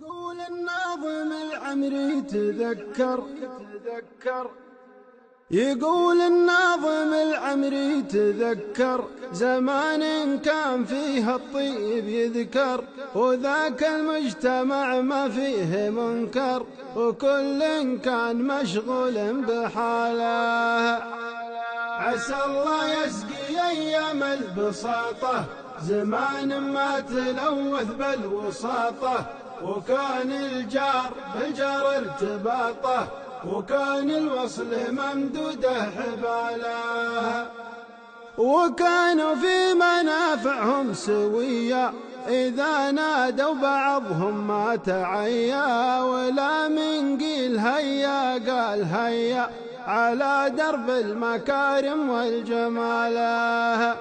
يقول الناظم العمري تذكر زمان كان فيه الطيب يذكر، وذاك المجتمع ما فيه منكر، وكل كان مشغول بحاله. عسى الله يسقي أيام البساطة زمان ما تلوث بالوساطة، وكان الجار بالجار ارتباطه، وكان الوصل ممدوده حباله، وكانوا في منافعهم سويا إذا نادوا بعضهم ما تعيا، ولا من قيل هيا قال هيا على درب المكارم والجماله.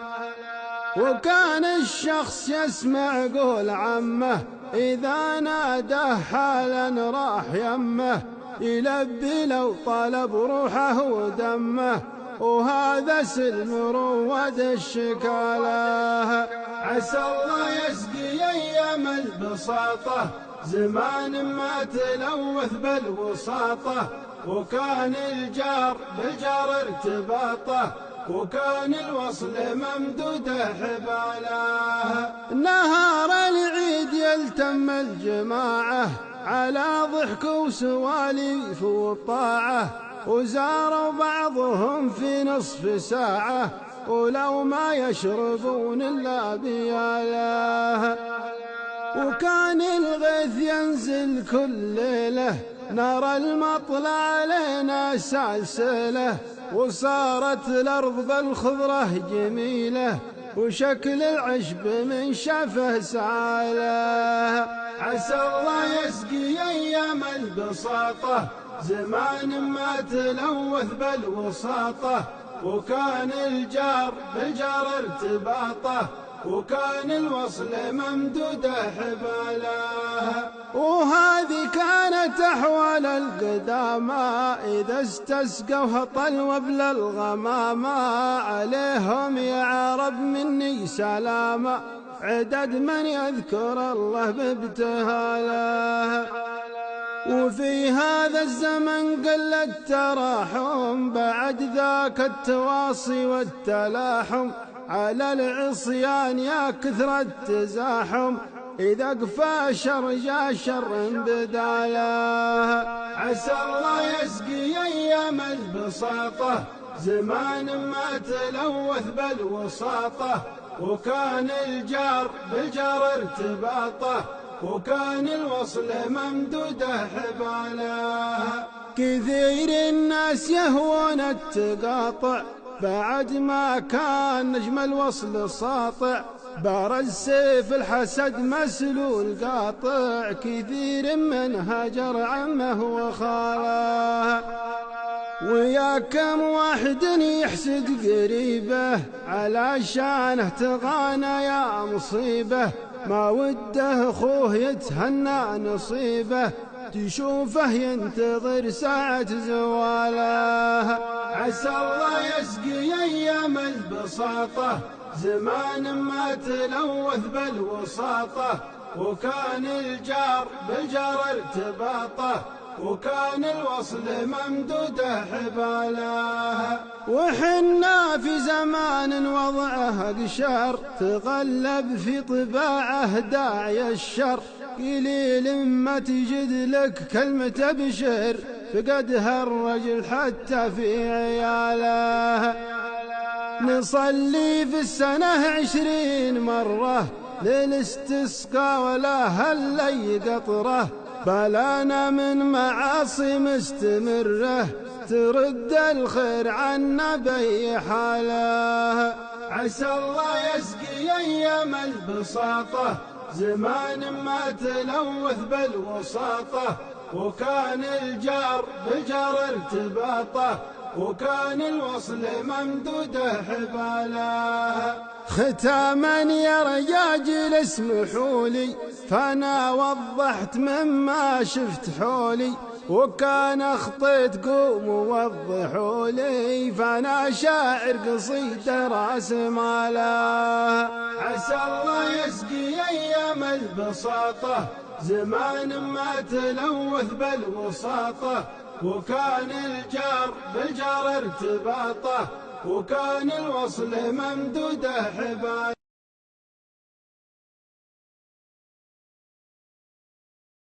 وكان الشخص يسمع قول عمه إذا ناداه حالا راح يمه، يلبي لو طلب روحه ودمه، وهذا سلم رواد الشكاله. عسى الله يسقي أيام البساطة زمان ما تلوث بالوساطة، وكان الجار بالجار ارتباطه، وكان الوصل ممدوده حباله. نهار العيد يلتم الجماعة على ضحك وسواليف وطاعة، وزاروا بعضهم في نصف ساعة ولو ما يشربون إلا بياله. وكان الغيث ينزل كل ليلة نرى المطلع علينا سلسلة، وصارت الأرض بالخضرة جميلة، وشكل العشب من شافه سعاله. عسى الله يسقي أيام البساطة زمان ما تلوث بالوساطة، وكان الجار بالجار ارتباطه، وكان الوصل ممدوده حباله. وهذه كانت أحوال القدامى إذا استسقوا طلوا بلا الغمامى، عليهم يا عرب مني سلامة عدد من يذكر الله بابتهاله. وفي هذا الزمن قل التراحم بعد ذاك التواصي والتلاحم، على العصيان يا كثر التزاحم إذا قفا شر جا شر بداله. عسى الله يسقي أيام البساطة زمان ما تلوث بالوساطة، وكان الجار بالجار ارتباطه، وكان الوصل ممدوده حباله. كثير الناس يهوون التقاطع بعد ما كان نجم الوصل ساطع، برز سيف الحسد مسلول قاطع، كثير من هجر عمه وخاله. ويا كم واحد يحسد قريبه على شانه تغانى يا مصيبه، ما وده اخوه يتهنى نصيبه تشوفه ينتظر ساعة زواله. عسى الله يسقي أيام البساطة زمان ما تلوث بالوساطة، وكان الجار بالجار ارتباطه، وكان الوصل ممدوده حباله. وحنا في زمان وضعه قشر تغلب في طباعه داعي الشر، قليل ما تجد لك كلمة بشر فقدها الرجل حتى في عياله. نصلي في السنة 20 مرة للاستسقاء ولا هلي قطره، بلانا من معاصي مستمرة ترد الخير عنا بأي حاله. عسى الله يسقي أيام البساطة زمان ما تلوث بالوساطة، وكان الجار بالجار ارتباطه، وكان الوصل ممدوده حباله. ختاما يا رجاجل اسمحوا لي فأنا وضحت مما شفت حولي، وكان اخطيت قوموا وضحوا لي فأنا شاعر قصيد راس ماله. عسى الله يسقي أيام البساطة زمان ما تلوث بالوساطة، وكان الجار بالجار ارتباطه، وكان الوصل ممدوده حبال.